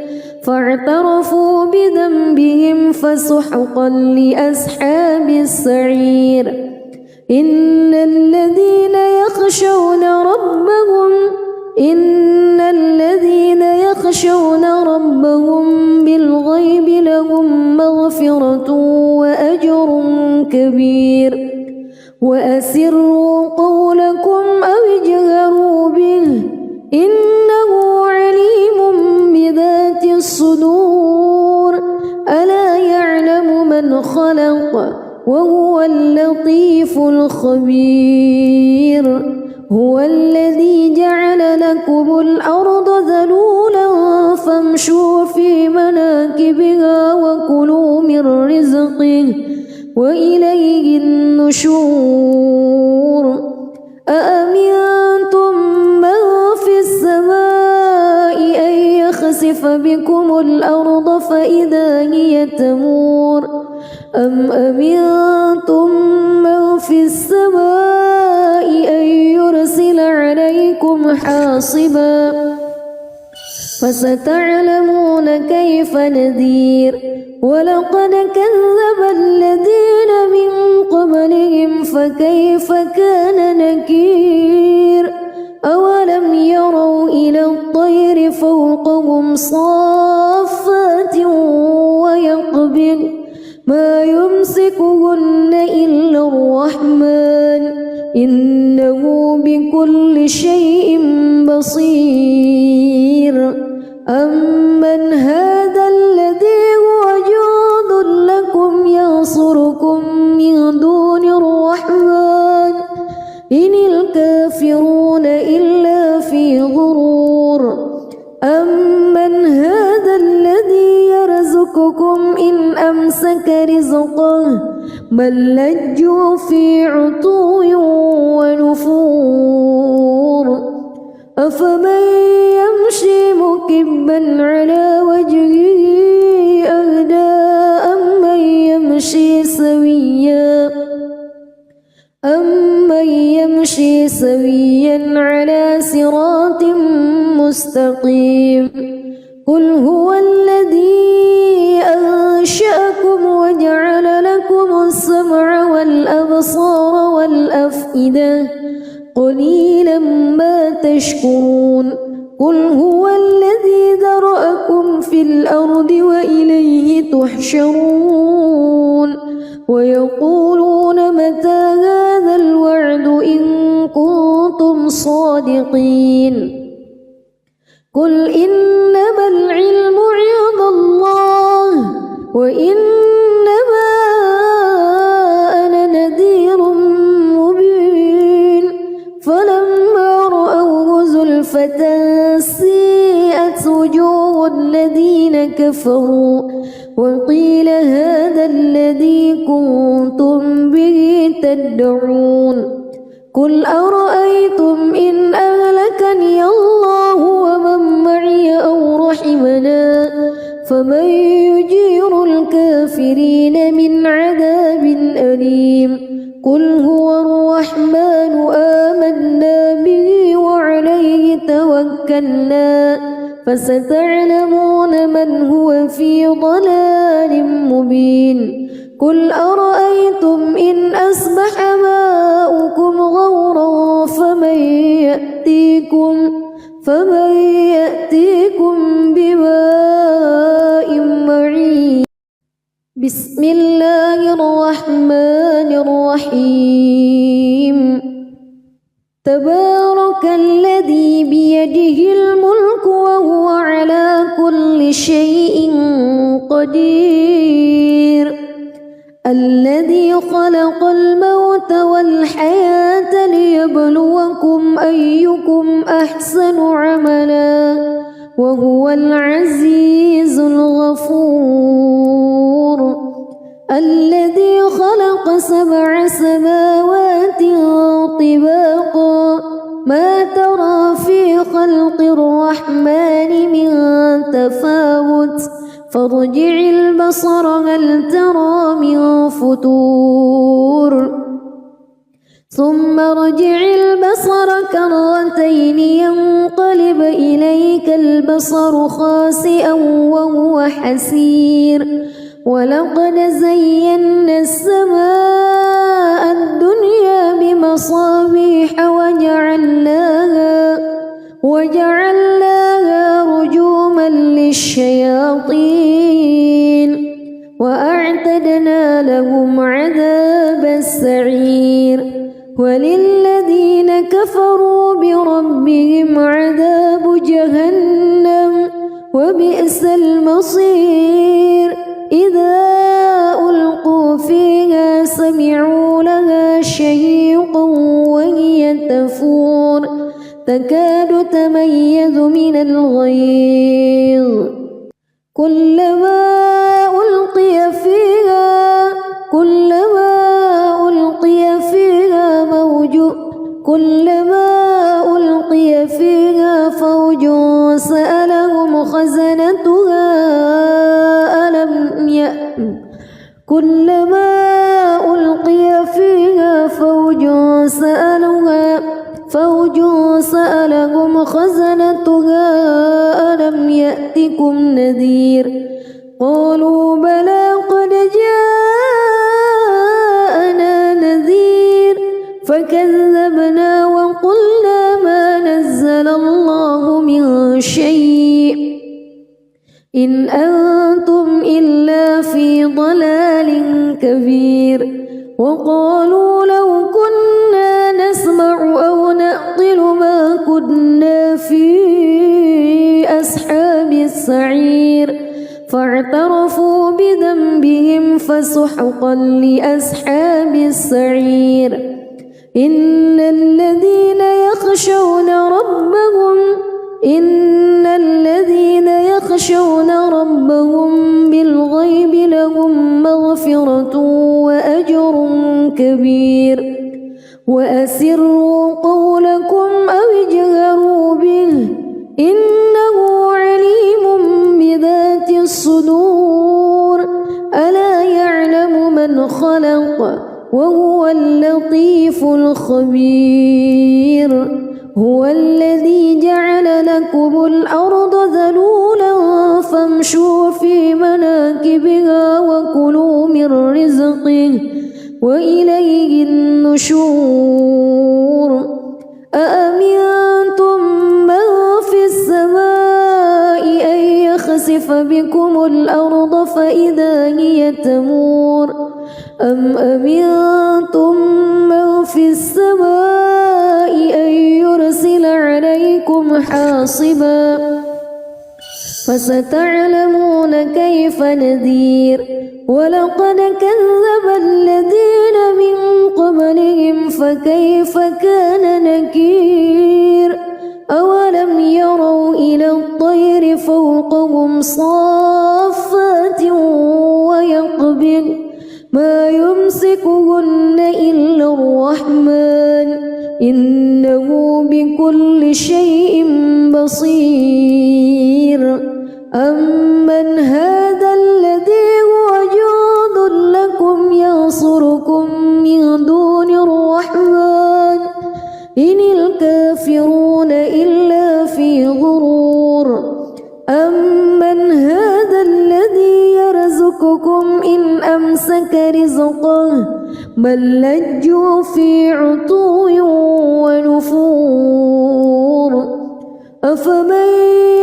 فاعترفوا بذنبهم فسحقا لأصحاب السعير إن الذين يخشون ربهم بالغيب لهم مغفرة وأجر كبير وأسروا قولكم أو اجهروا به إنه عليم بذات الصدور ألا يعلم من خلق وهو اللطيف الخبير هو الذي جعل لكم الأرض ذلولا فامشوا في مناكبها وكلوا من رزقه وإليه النشور أأمنتم من في السماء أن يخسف بكم الأرض فإذا هي تمور أم أمنتم من في السماء أن يرسل عليكم حاصبا فستعلمون كيف نذير ولقد كذب الذين من قبلهم فكيف كان نكير أولم يروا إلى الطير فوقهم صافات ويقبض ما يمسكهن إلا الرحمن إنه بكل شيء بصير أمن هذا الذي هو جند لكم ينصركم من دون الرحمن إن الكافرون إلا في غرور أمن هذا الذي يرزقكم إن أمسك رزقه بل لجوا في عتو ونفور أفمن يمشي مكبا على وجهه أهدى أمن يمشي سويا على صراط مستقيم قل هو الذي أنشأكم وجعل لكم السمع والأبصار والأفئدة قليلا ما تشكرون قل هو الذي ذرأكم في الأرض وإليه تحشرون ويقولون متى هذا الوعد إن كنتم صادقين قل إنما العلم عند الله وإنما أنا نذير مبين فلما رأوه زلفة سيئت وجوه الذين كفروا وقيل هذا الذي كنتم به تدعون قل أرأيتم إن أهلكني الله ومن معي أو رحمنا فمن يجير الكافرين الكافرين من عذاب أليم قل هو الرحمن آمنا به وعليه توكلنا فستعلمون من هو في ضلال مبين قل أرأيتم إن أصبح ماؤكم غورا فمن يأتيكم بماء معين بسم الله الرحمن الرحيم تبارك الذي بيده الملك وهو على كل شيء قدير الذي خلق الموت والحياة ليبلوكم أيكم أحسن عملا وهو العزيز الغفور الذي خلق 7 سماوات طباقا ما ترى في خلق الرحمن من تفاوت فارجع البصر هل ترى من فطور ثم ارجع البصر كرتين ينقلب إليك البصر خاسئا وهو حسير ولقد زينا السماء الدنيا بمصابيح وجعلناها رجوما للشياطين وأعتدنا لهم عذاب السعير وللذين كفروا بربهم عذاب جهنم وبئس المصير إذا ألقوا فيها سمعوا لها شهيقا وهي تفور تكاد تميز من الغيظ كلما ألقي فيها فوج سألهم خزنتها كلما ألقي فيها فوج سألهم خزنتها ألم يأتكم نذير قالوا بلى قد جاءنا نذير فكذبنا وقلنا ما نزل الله من شيء إن أنتم إلا في ضلال كبير وقالوا لو كنا نسمع أو نعقل ما كنا في أصحاب السعير فاعترفوا بذنبهم فسحقا لأصحاب السعير إن الذين يخشون ربهم بالغيب لهم مغفرة وأجر كبير وأسروا قولكم أو اجهروا به إنه عليم بذات الصدور ألا يعلم من خلق وهو اللطيف الخبير هو الذي جعل لكم الأرض ذلولا فامشوا في مناكبها وكلوا من رزقه وإليه النشور أأمنتم من في السماء أن يخسف بكم الأرض فإذا هي تمور أم أمنتم من في السماء أن يرسل عليكم حاصبا فستعلمون كيف نذير ولقد كذب الذين من قبلهم فكيف كان نكير أولم يروا إلى الطير فوقهم صافات ويقبض ما يمسكهن إلا الرحمن إنه بكل شيء بصير أمن هذا الذي هو جند رزقه بل لجوا في عتو ونفور أفمن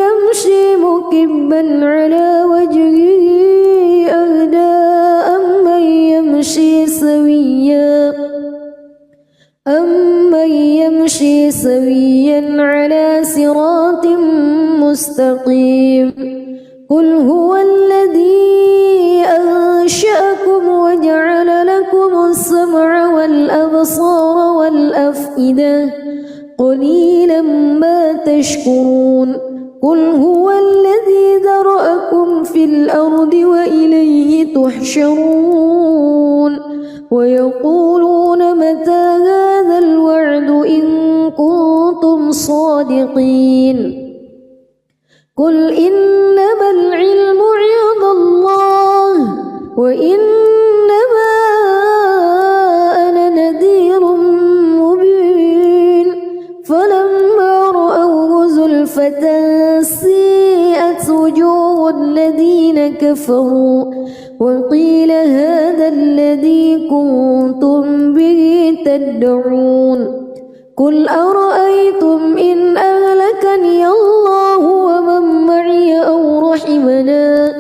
يمشي مكبا على وجهه أهدى أمن يمشي سويا على صراط مستقيم قل هو الذي أنشأكم وجعل لكم السمع والأبصار والأفئدة قليلا ما تشكرون قل هو الذي ذرأكم في الأرض وإليه تحشرون ويقولون متى هذا الوعد إن كنتم صادقين قل إنما العلم عند الله وإنما أنا نذير مبين فلما رأوه زلفة سيئت وجوه الذين كفروا وقيل هذا الذي كنتم به تدعون قل أرأيتم إن أهلكني الله ومن معي أو رحمنا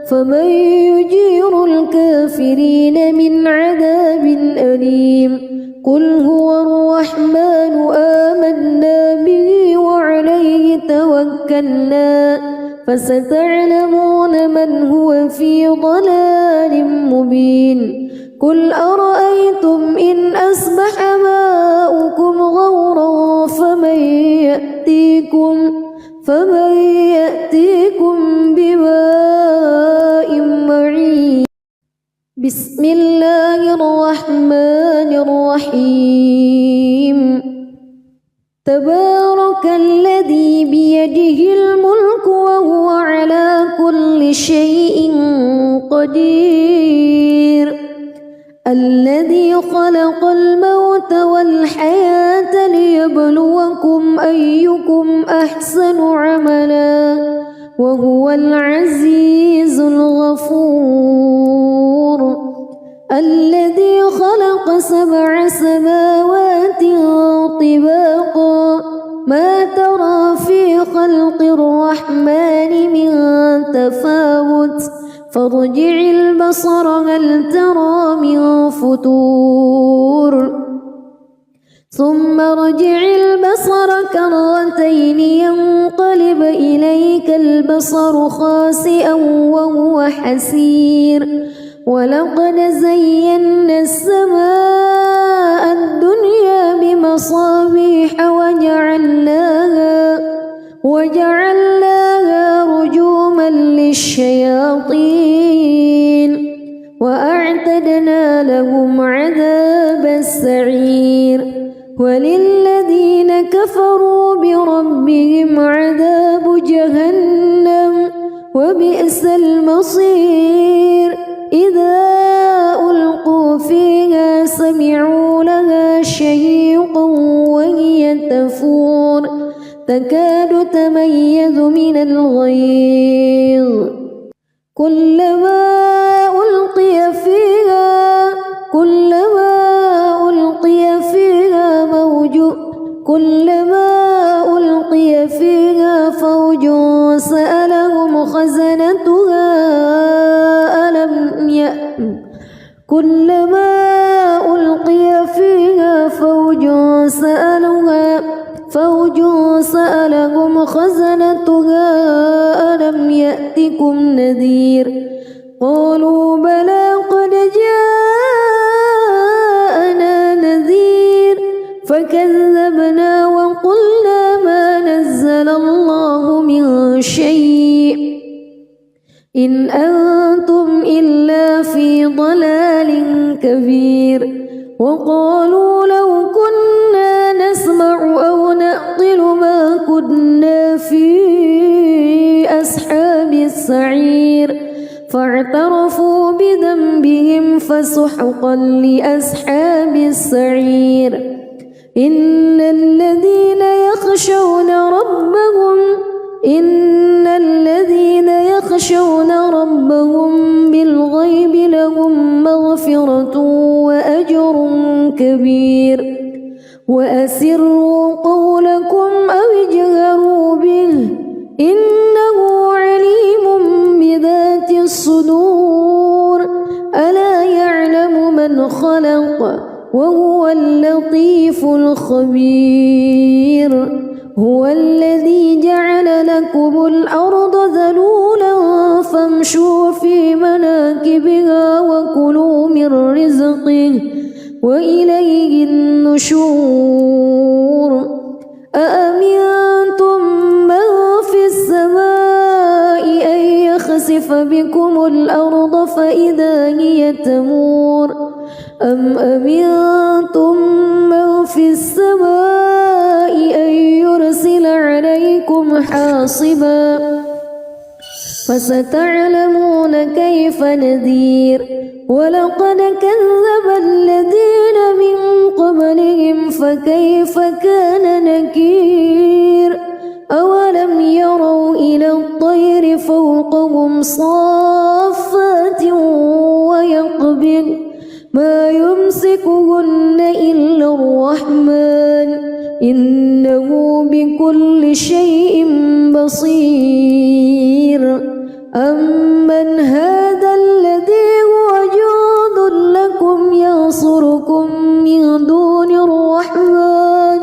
فمن يجير الكافرين من عذاب أليم قل هو الرحمن آمنا به وعليه توكلنا فستعلمون من هو في ضلال مبين قل أرأيتم إن أصبح ماؤكم غورا فمن يأتيكم بماء معين بسم الله الرحمن الرحيم تبارك الذي بيده الملك وهو على كل شيء قدير الذي خلق الموت والحياة ليبلوكم أيكم أحسن عملا وهو العزيز الغفور الذي خلق 7 سماوات طباقا ما ترى في خلق الرحمن من تفاوت فارجع البصر هل ترى من فتور ثم ارجع البصر كرتين ينقلب إليك البصر خاسئا وهو حسير ولقد زينا السماء الدنيا بمصابيح وجعلناها رجوما للشياطين وأعتدنا لهم عذاب السعير وللذين كفروا بربهم عذاب جهنم وبئس المصير إذا ألقوا فيها سمعوا لها شهيقا وهي تفور تكاد تميز من الغيظ كلما ألقي فيها فوج سألهم خزنتها ألم يأتكم نذير قالوا بلى قد جاءنا نذير فكذبنا وقلنا ما نزل الله من شيء إن أنتم إلا في ضلال كبير وقالوا لو كنا نسمع أو نعقل ما كنا في أصحاب السعير فاعترفوا بذنبهم فسحقا لأصحاب السعير إن الذين يخشون ربهم بالغيب لهم مغفرة كبير وأسروا قولكم أو اجهروا به إنه عليم بذات الصدور ألا يعلم من خلق وهو اللطيف الخبير هو الذي جعل لكم الأرض ذلولا فامشوا في مناكبها وكلوا من رزقه وإليه النشور أأمنتم من في السماء أن يخسف بكم الأرض فإذا هي تمور أم أمنتم من في السماء أن يرسل عليكم حاصبا فستعلمون كيف نذير ولقد كذب الذين من قبلهم فكيف كان نكير أولم يروا إلى الطير فوقهم صافات ويقبض ما يمسكهن إلا الرحمن إنه بكل شيء بصير أمن هذا الذي هو جند لكم ينصركم من دون الرحمن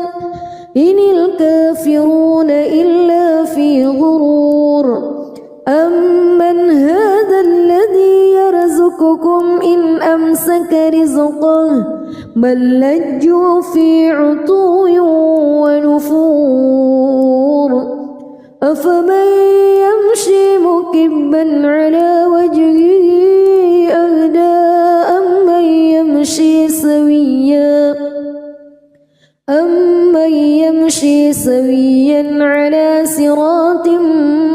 إن الكافرون إلا في غرور أمن هذا الذي يرزقكم إن أمسك رزقه بل لجوا في عتو ونفور أفمن يمشي مكبا على وجهه أهدى أمن يمشي سويا على صراط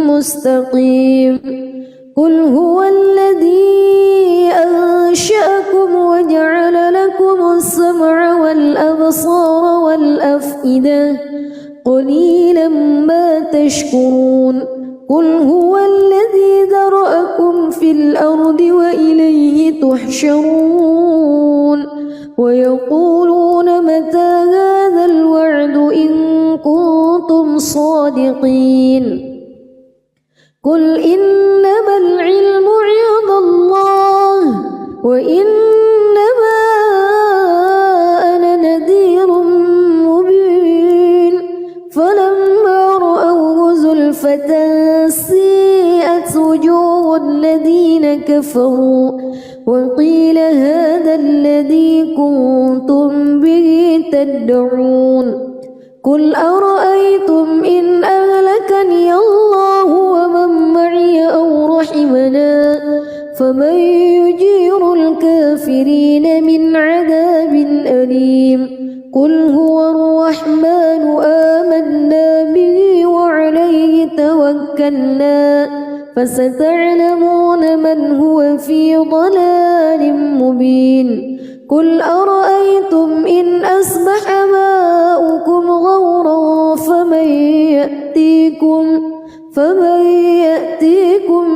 مستقيم قل هو الذي أنشأكم وجعل لكم السمع والأبصار والأفئدة قليلا ما تشكرون قل هو الذي ذرأكم في الأرض وإليه تحشرون ويقولون متى هذا الوعد إن كنتم صادقين قل إنما العلم عند الله وإنما أنا نذير مبين فلما رأوه زلفة سيئت وجوه الذين كفروا وقيل هذا الذي كنتم به تدعون قل أرأيتم إن أهلكني الله ومن معي أو رحمنا فمن يجير الكافرين من عذاب أليم قل هو الرحمن آمنا به وعليه توكلنا فستعلمون من هو في ضلال مبين قل أرأيتم إن أصبح ماؤكم غورا فمن يأتيكم